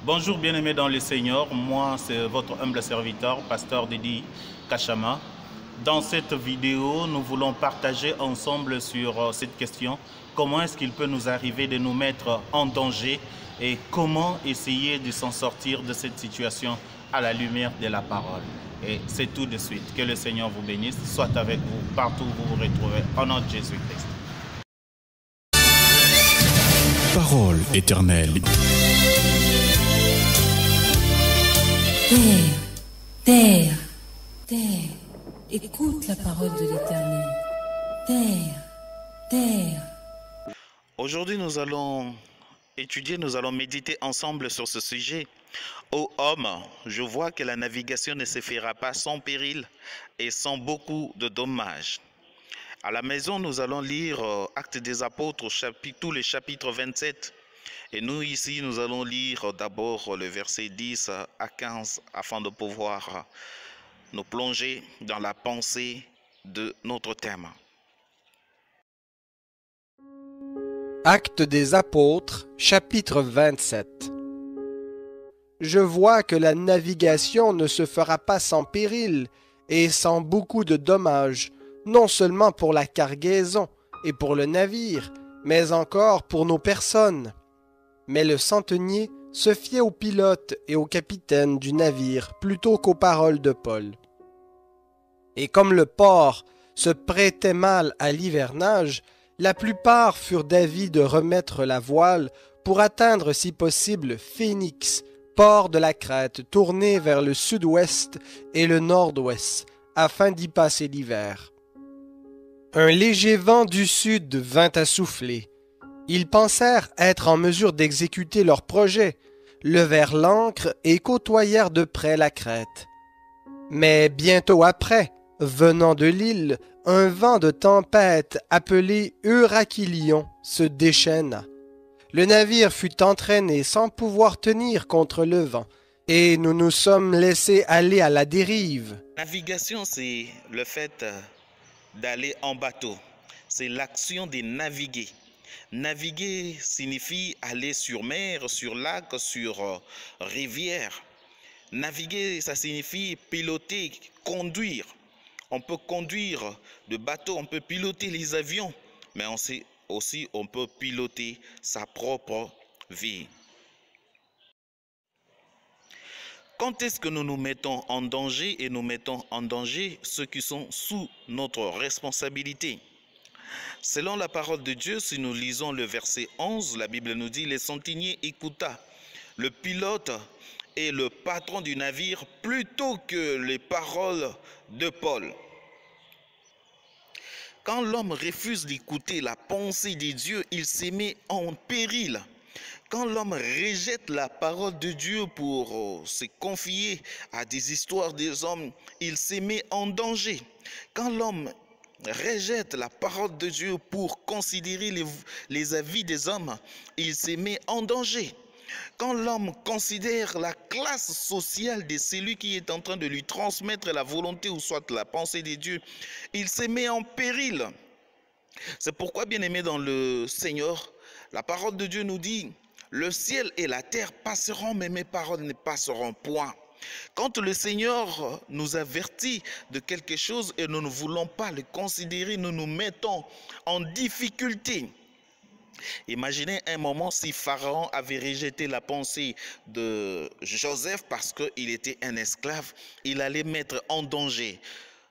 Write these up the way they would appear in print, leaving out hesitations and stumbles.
Bonjour bien-aimés dans le Seigneur, moi c'est votre humble serviteur, pasteur Dedi Kachama. Dans cette vidéo, nous voulons partager ensemble sur cette question, comment est-ce qu'il peut nous arriver de nous mettre en danger et comment essayer de s'en sortir de cette situation à la lumière de la parole. Et c'est tout de suite. Que le Seigneur vous bénisse, soit avec vous partout où vous vous retrouvez, au nom de Jésus-Christ. Parole éternelle. Terre, terre, écoute la parole de l'Éternel. Terre. Aujourd'hui, nous allons étudier, nous allons méditer ensemble sur ce sujet. Ô homme, je vois que la navigation ne se fera pas sans péril et sans beaucoup de dommages. À la maison, nous allons lire Actes des Apôtres, tous les chapitres 27. Et nous, ici, nous allons lire d'abord le verset 10 à 15 afin de pouvoir nous plonger dans la pensée de notre thème. Actes des Apôtres, chapitre 27. Je vois que la navigation ne se fera pas sans péril et sans beaucoup de dommages, non seulement pour la cargaison et pour le navire, mais encore pour nos personnes. Mais le centenier se fiait au pilote et au capitaine du navire plutôt qu'aux paroles de Paul. Et comme le port se prêtait mal à l'hivernage, la plupart furent d'avis de remettre la voile pour atteindre si possible Phénix, port de la Crète tourné vers le sud-ouest et le nord-ouest, afin d'y passer l'hiver. Un léger vent du sud vint à souffler. Ils pensèrent être en mesure d'exécuter leur projet, levèrent l'ancre et côtoyèrent de près la Crète. Mais bientôt après, venant de l'île, un vent de tempête appelé Eurachilion se déchaîna. Le navire fut entraîné sans pouvoir tenir contre le vent, et nous nous sommes laissés aller à la dérive. Navigation, c'est le fait d'aller en bateau. C'est l'action de naviguer. Naviguer signifie aller sur mer, sur lac, sur rivière. Naviguer, ça signifie piloter, conduire. On peut conduire de bateau, on peut piloter les avions, mais on peut piloter sa propre vie. Quand est-ce que nous nous mettons en danger et nous mettons en danger ceux qui sont sous notre responsabilité? Selon la parole de Dieu, si nous lisons le verset 11, la Bible nous dit « Le centenier écouta le pilote et le patron du navire plutôt que les paroles de Paul. » Quand l'homme refuse d'écouter la pensée de Dieu, il se met en péril. Quand l'homme rejette la parole de Dieu pour se confier à des histoires des hommes, il se met en danger. Quand l'homme rejette la parole de Dieu pour considérer les avis des hommes, il se met en danger. Quand l'homme considère la classe sociale de celui qui est en train de lui transmettre la volonté ou soit la pensée de Dieu, il se met en péril. C'est pourquoi, bien-aimés dans le Seigneur, la parole de Dieu nous dit « Le ciel et la terre passeront, mais mes paroles ne passeront point. » Quand le Seigneur nous avertit de quelque chose et nous ne voulons pas le considérer, nous nous mettons en difficulté. Imaginez un moment si Pharaon avait rejeté la pensée de Joseph parce qu'il était un esclave, il allait mettre en danger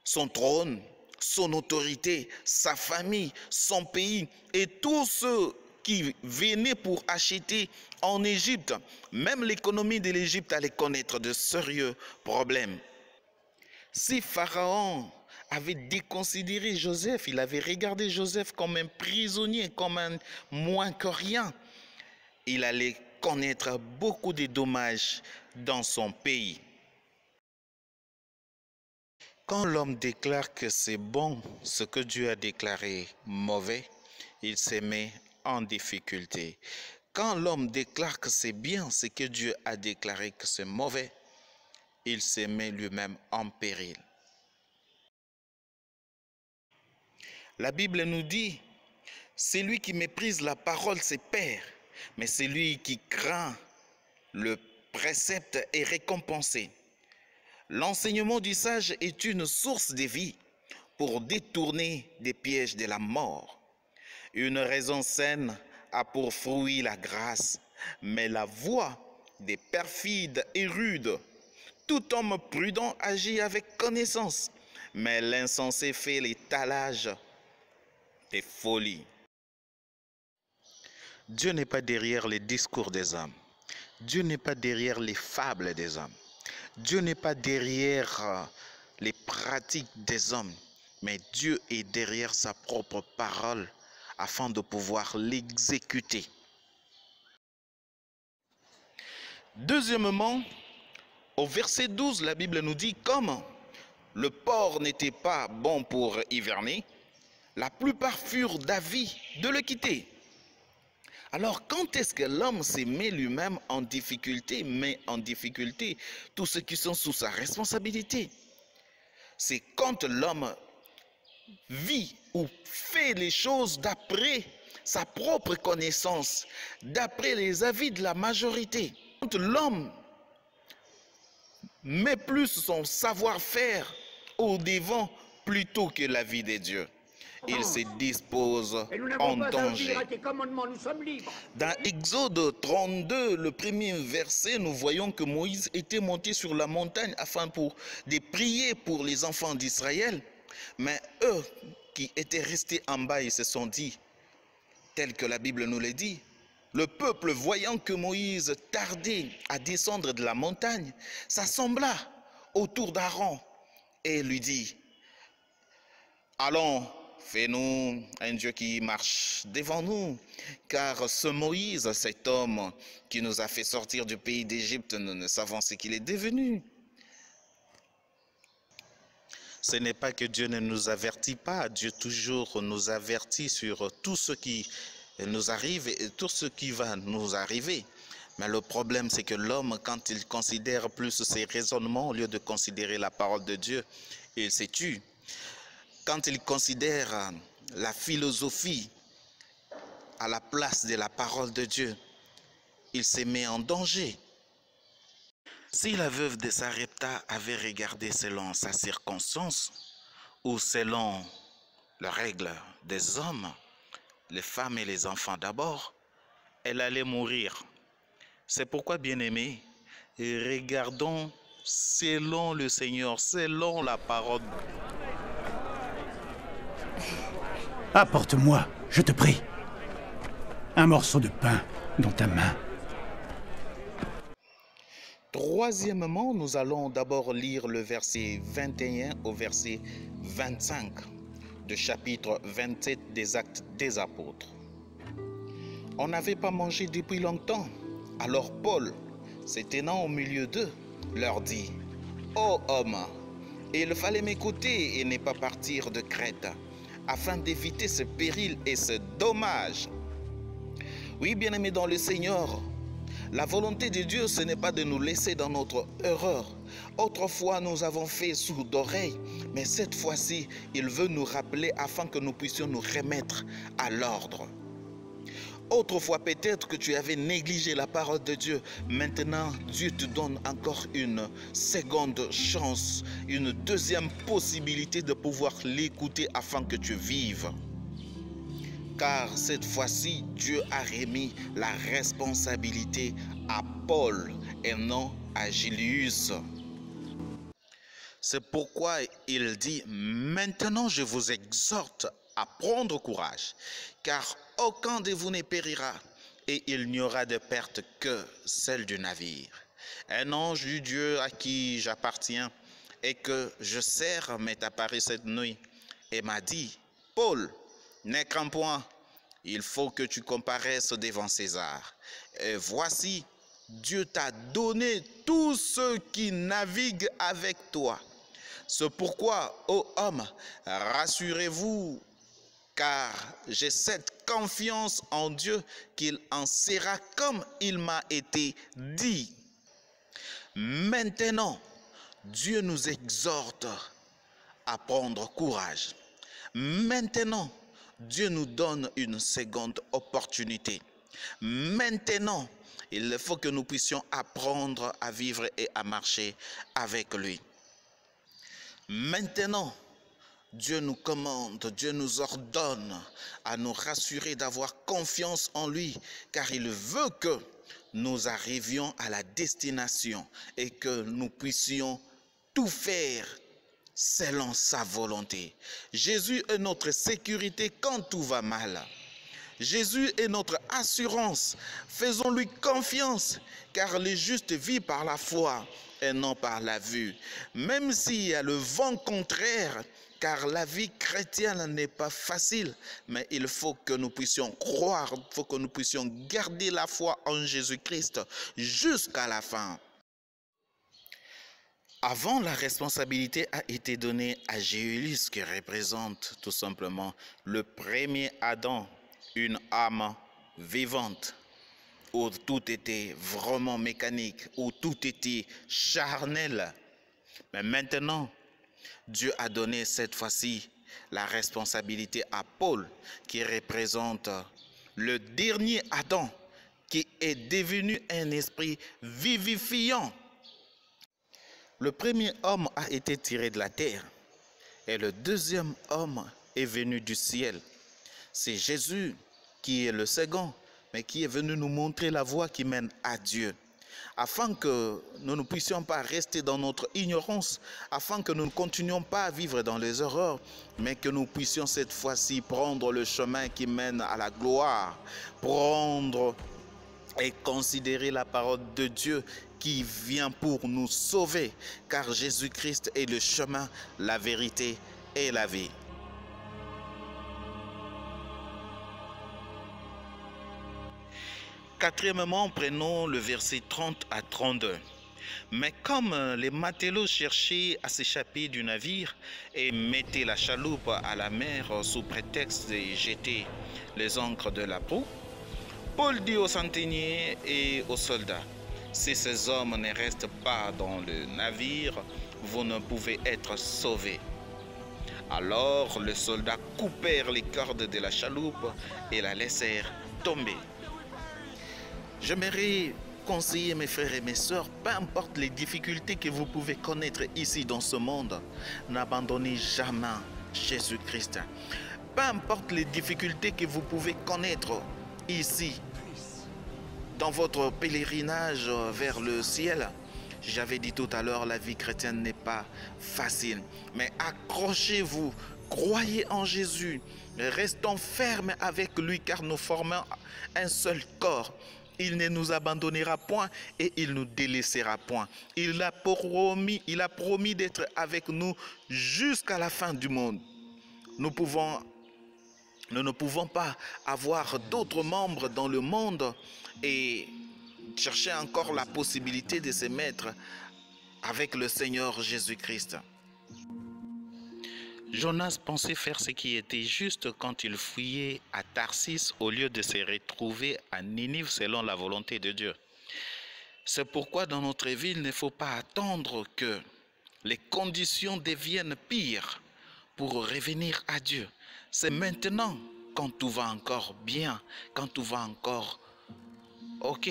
son trône, son autorité, sa famille, son pays et tous ceux qui venaient pour acheter en Égypte. Même l'économie de l'Égypte allait connaître de sérieux problèmes. Si Pharaon avait déconsidéré Joseph, il avait regardé Joseph comme un prisonnier, comme un moins que rien, il allait connaître beaucoup de dommages dans son pays. Quand l'homme déclare que c'est bon ce que Dieu a déclaré mauvais, il se met en difficulté. Quand l'homme déclare que c'est bien ce que Dieu a déclaré que c'est mauvais, il se met lui-même en péril. La Bible nous dit, celui qui méprise la parole se perd, mais celui qui craint le précepte est récompensé. L'enseignement du sage est une source de vie pour détourner des pièges de la mort. Une raison saine a pour fruit la grâce, mais la voix des perfides est rude. Tout homme prudent agit avec connaissance, mais l'insensé fait l'étalage des folies. Dieu n'est pas derrière les discours des hommes. Dieu n'est pas derrière les fables des hommes. Dieu n'est pas derrière les pratiques des hommes, mais Dieu est derrière sa propre parole afin de pouvoir l'exécuter. Deuxièmement, au verset 12, la Bible nous dit, comme le porc n'était pas bon pour hiverner, la plupart furent d'avis de le quitter. Alors, quand est-ce que l'homme se met lui-même en difficulté, met en difficulté tous ceux qui sont sous sa responsabilité? C'est quand l'homme vit ou fait les choses d'après sa propre connaissance, d'après les avis de la majorité. Quand l'homme met plus son savoir-faire au devant plutôt que la vie des dieux, il se dispose en danger. Dans Exode 32, le premier verset, nous voyons que Moïse était monté sur la montagne afin de prier pour les enfants d'Israël. Mais eux qui étaient restés en bas, ils se sont dit, tel que la Bible nous le dit, le peuple voyant que Moïse tardait à descendre de la montagne, s'assembla autour d'Aaron et lui dit, allons, fais-nous un Dieu qui marche devant nous, car ce Moïse, cet homme qui nous a fait sortir du pays d'Égypte, nous ne savons ce qu'il est devenu. Ce n'est pas que Dieu ne nous avertit pas, Dieu toujours nous avertit sur tout ce qui nous arrive et tout ce qui va nous arriver. Mais le problème, c'est que l'homme, quand il considère plus ses raisonnements, au lieu de considérer la parole de Dieu, il se tue. Quand il considère la philosophie à la place de la parole de Dieu, il se met en danger. Si la veuve de Sarepta avait regardé selon sa circonstance ou selon les règles des hommes, les femmes et les enfants d'abord, elle allait mourir. C'est pourquoi, bien-aimés, regardons selon le Seigneur, selon la parole. Apporte-moi, je te prie, un morceau de pain dans ta main. Troisièmement, nous allons d'abord lire le verset 21 au verset 25 du chapitre 27 des Actes des Apôtres. On n'avait pas mangé depuis longtemps. Alors Paul, se tenant au milieu d'eux, leur dit, « Ô hommes, il fallait m'écouter et ne pas partir de Crète, afin d'éviter ce péril et ce dommage. » Oui, bien-aimés dans le Seigneur, la volonté de Dieu, ce n'est pas de nous laisser dans notre erreur. Autrefois, nous avons fait sourd d'oreille, mais cette fois-ci, il veut nous rappeler afin que nous puissions nous remettre à l'ordre. Autrefois, peut-être que tu avais négligé la parole de Dieu. Maintenant, Dieu te donne encore une seconde chance, une deuxième possibilité de pouvoir l'écouter afin que tu vives. Car cette fois-ci, Dieu a remis la responsabilité à Paul et non à Julius. C'est pourquoi il dit, « Maintenant je vous exhorte à prendre courage, car aucun de vous ne périra, et il n'y aura de perte que celle du navire. Un ange du Dieu à qui j'appartiens et que je sers m'est apparu cette nuit et m'a dit, « Paul, n'aie crains point, il faut que tu comparaisses devant César. Et voici, Dieu t'a donné tous ceux qui naviguent avec toi. C'est pourquoi, ô homme, rassurez-vous, car j'ai cette confiance en Dieu qu'il en sera comme il m'a été dit. » Maintenant, Dieu nous exhorte à prendre courage. Maintenant, Dieu nous donne une seconde opportunité. Maintenant, il faut que nous puissions apprendre à vivre et à marcher avec lui. Maintenant, Dieu nous commande, Dieu nous ordonne à nous rassurer d'avoir confiance en lui, car il veut que nous arrivions à la destination et que nous puissions tout faire selon sa volonté. Jésus est notre sécurité quand tout va mal. Jésus est notre assurance. Faisons-lui confiance, car le juste vit par la foi et non par la vue. Même s'il y a le vent contraire, car la vie chrétienne n'est pas facile, mais il faut que nous puissions croire, il faut que nous puissions garder la foi en Jésus-Christ jusqu'à la fin. Avant, la responsabilité a été donnée à Jéulis, qui représente tout simplement le premier Adam, une âme vivante, où tout était vraiment mécanique, où tout était charnel. Mais maintenant, Dieu a donné cette fois-ci la responsabilité à Paul, qui représente le dernier Adam, qui est devenu un esprit vivifiant. Le premier homme a été tiré de la terre et le deuxième homme est venu du ciel. C'est Jésus qui est le second, mais qui est venu nous montrer la voie qui mène à Dieu. Afin que nous ne puissions pas rester dans notre ignorance, afin que nous ne continuions pas à vivre dans les erreurs, mais que nous puissions cette fois-ci prendre le chemin qui mène à la gloire, prendre et considérer la parole de Dieu qui vient pour nous sauver, car Jésus-Christ est le chemin, la vérité et la vie. Quatrièmement, prenons le verset 30 à 32. Mais comme les matelots cherchaient à s'échapper du navire et mettaient la chaloupe à la mer sous prétexte de jeter les ancres de la proue, Paul dit aux centeniers et aux soldats: si ces hommes ne restent pas dans le navire, vous ne pouvez être sauvés. Alors les soldats coupèrent les cordes de la chaloupe et la laissèrent tomber. J'aimerais conseiller mes frères et mes sœurs, peu importe les difficultés que vous pouvez connaître ici dans ce monde, n'abandonnez jamais Jésus-Christ. Peu importe les difficultés que vous pouvez connaître ici, dans votre pèlerinage vers le ciel, j'avais dit tout à l'heure, la vie chrétienne n'est pas facile. Mais accrochez-vous, croyez en Jésus, restons fermes avec lui car nous formons un seul corps. Il ne nous abandonnera point et il ne nous délaissera point. Il a promis d'être avec nous jusqu'à la fin du monde. Nous ne pouvons pas avoir d'autres membres dans le monde et chercher encore la possibilité de se mettre avec le Seigneur Jésus-Christ. Jonas pensait faire ce qui était juste quand il fuyait à Tarsis au lieu de se retrouver à Ninive selon la volonté de Dieu. C'est pourquoi dans notre vie, il ne faut pas attendre que les conditions deviennent pires pour revenir à Dieu. C'est maintenant, quand tout va encore bien, quand tout va encore ok.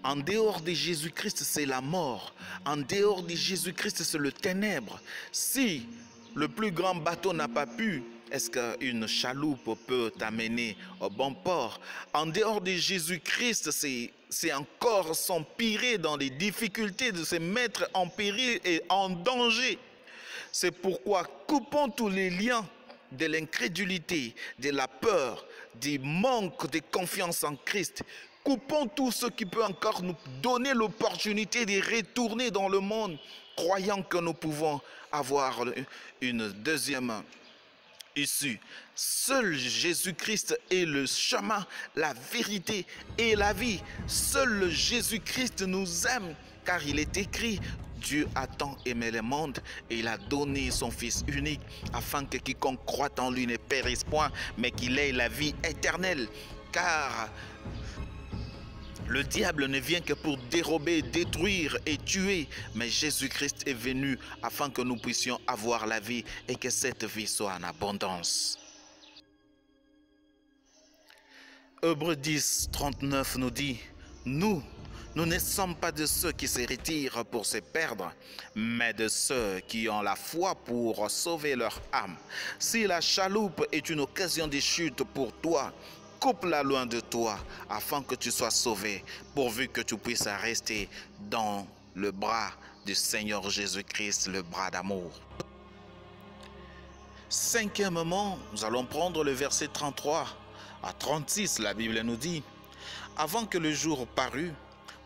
En dehors de Jésus-Christ, c'est la mort. En dehors de Jésus-Christ, c'est le ténèbre. Si le plus grand bateau n'a pas pu, est-ce qu'une chaloupe peut t'amener au bon port? En dehors de Jésus-Christ, c'est encore s'empirer dans les difficultés, de se mettre en péril et en danger. C'est pourquoi coupons tous les liens de l'incrédulité, de la peur, du manque de confiance en Christ. Coupons tout ce qui peut encore nous donner l'opportunité de retourner dans le monde, croyant que nous pouvons avoir une deuxième issue. Seul Jésus-Christ est le chemin, la vérité et la vie. Seul Jésus-Christ nous aime, car il est écrit: Dieu a tant aimé le monde et il a donné son Fils unique afin que quiconque croit en lui ne périsse point, mais qu'il ait la vie éternelle. Car le diable ne vient que pour dérober, détruire et tuer, mais Jésus-Christ est venu afin que nous puissions avoir la vie et que cette vie soit en abondance. Hébreux 10, 39 nous dit, nous ne sommes pas de ceux qui se retirent pour se perdre, mais de ceux qui ont la foi pour sauver leur âme. Si la chaloupe est une occasion de chute pour toi, coupe-la loin de toi, afin que tu sois sauvé, pourvu que tu puisses rester dans le bras du Seigneur Jésus-Christ, le bras d'amour. Cinquièmement, nous allons prendre le verset 33 à 36, la Bible nous dit, « Avant que le jour parût,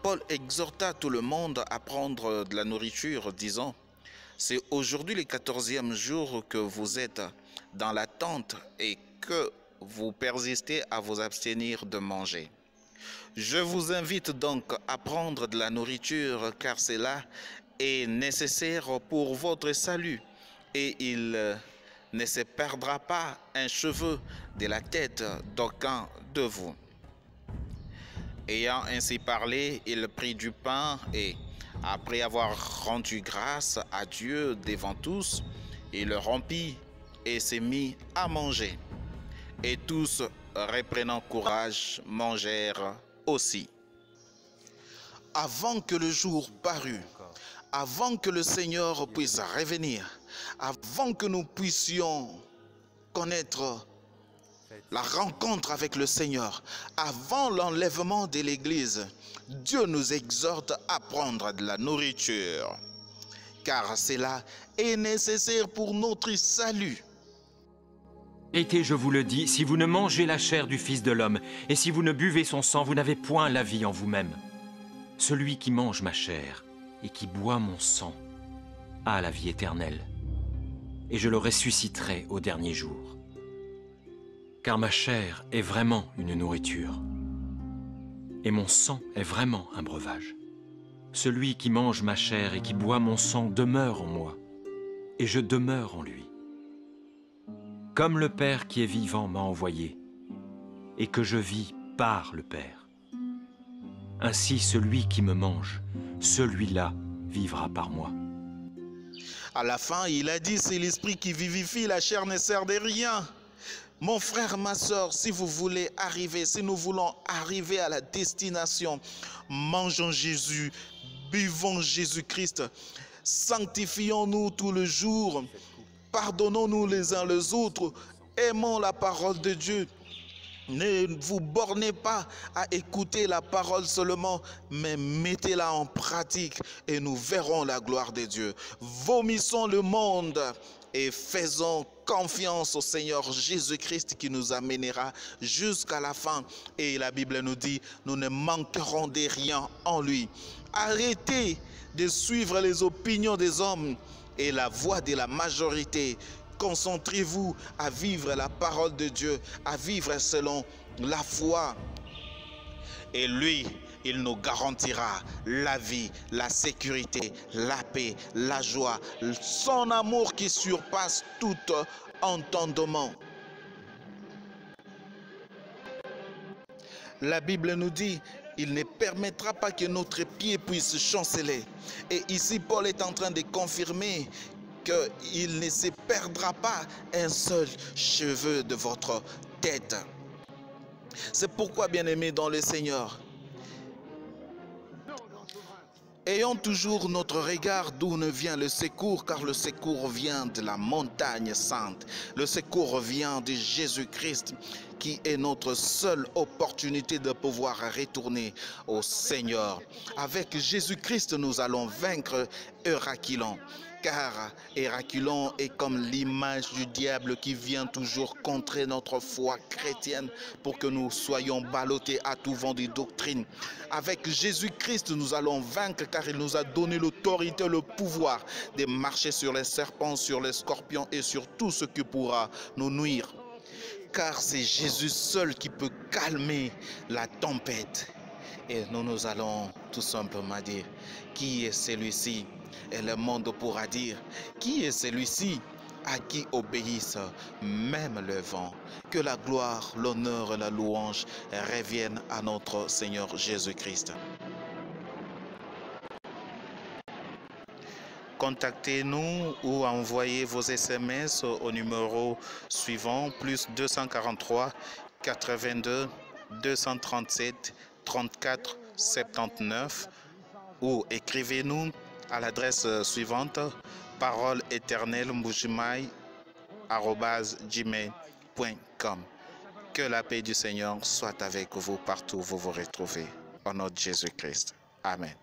Paul exhorta tout le monde à prendre de la nourriture, disant, « C'est aujourd'hui le 14e jour que vous êtes dans la tente et que vous persistez à vous abstenir de manger. Je vous invite donc à prendre de la nourriture, car cela est nécessaire pour votre salut, et il ne se perdra pas un cheveu de la tête d'aucun de vous. » Ayant ainsi parlé, il prit du pain et, après avoir rendu grâce à Dieu devant tous, il le rompit et s'est mis à manger. Et tous, reprenant courage, mangèrent aussi. Avant que le jour parût, avant que le Seigneur puisse revenir, avant que nous puissions connaître la rencontre avec le Seigneur, avant l'enlèvement de l'Église, Dieu nous exhorte à prendre de la nourriture, car cela est nécessaire pour notre salut. Et je vous le dis, si vous ne mangez la chair du Fils de l'homme, et si vous ne buvez son sang, vous n'avez point la vie en vous-même. Celui qui mange ma chair et qui boit mon sang a la vie éternelle, et je le ressusciterai au dernier jour. Car ma chair est vraiment une nourriture, et mon sang est vraiment un breuvage. Celui qui mange ma chair et qui boit mon sang demeure en moi, et je demeure en lui. Comme le Père qui est vivant m'a envoyé, et que je vis par le Père. Ainsi celui qui me mange, celui-là vivra par moi. À la fin, il a dit, c'est l'esprit qui vivifie, la chair ne sert de rien. Mon frère, ma soeur, si vous voulez arriver, si nous voulons arriver à la destination, mangeons Jésus, buvons Jésus-Christ, sanctifions-nous tout le jour, pardonnons-nous les uns les autres, aimons la parole de Dieu. Ne vous bornez pas à écouter la parole seulement, mais mettez-la en pratique et nous verrons la gloire de Dieu. Vomissons le monde et faisons confiance au Seigneur Jésus-Christ qui nous amènera jusqu'à la fin. Et la Bible nous dit, nous ne manquerons de rien en lui. Arrêtez de suivre les opinions des hommes et la voix de la majorité. Concentrez-vous à vivre la parole de Dieu, à vivre selon la foi. Et lui, il nous garantira la vie, la sécurité, la paix, la joie, son amour qui surpasse tout entendement. La Bible nous dit, il ne permettra pas que notre pied puisse chanceler. Et ici, Paul est en train de confirmer qu'il ne se perdra pas un seul cheveu de votre tête. C'est pourquoi, bien-aimés dans le Seigneur, ayons toujours notre regard d'où ne vient le secours, car le secours vient de la montagne sainte. Le secours vient de Jésus-Christ, qui est notre seule opportunité de pouvoir retourner au Seigneur. Avec Jésus-Christ, nous allons vaincre Héraclon. Car Héraclon est comme l'image du diable qui vient toujours contrer notre foi chrétienne pour que nous soyons ballottés à tout vent de doctrine. Avec Jésus-Christ, nous allons vaincre car il nous a donné l'autorité, le pouvoir de marcher sur les serpents, sur les scorpions et sur tout ce qui pourra nous nuire. Car c'est Jésus seul qui peut calmer la tempête. Et nous allons tout simplement dire, qui est celui-ci? Et le monde pourra dire, qui est celui-ci à qui obéissent même le vent? Que la gloire, l'honneur et la louange reviennent à notre Seigneur Jésus-Christ. Contactez-nous ou envoyez vos SMS au numéro suivant, plus 243 82 237 34 79 ou écrivez-nous à l'adresse suivante paroleeternellembujimaï@gmail.com. Que la paix du Seigneur soit avec vous partout où vous vous retrouvez. Au nom de Jésus-Christ. Amen.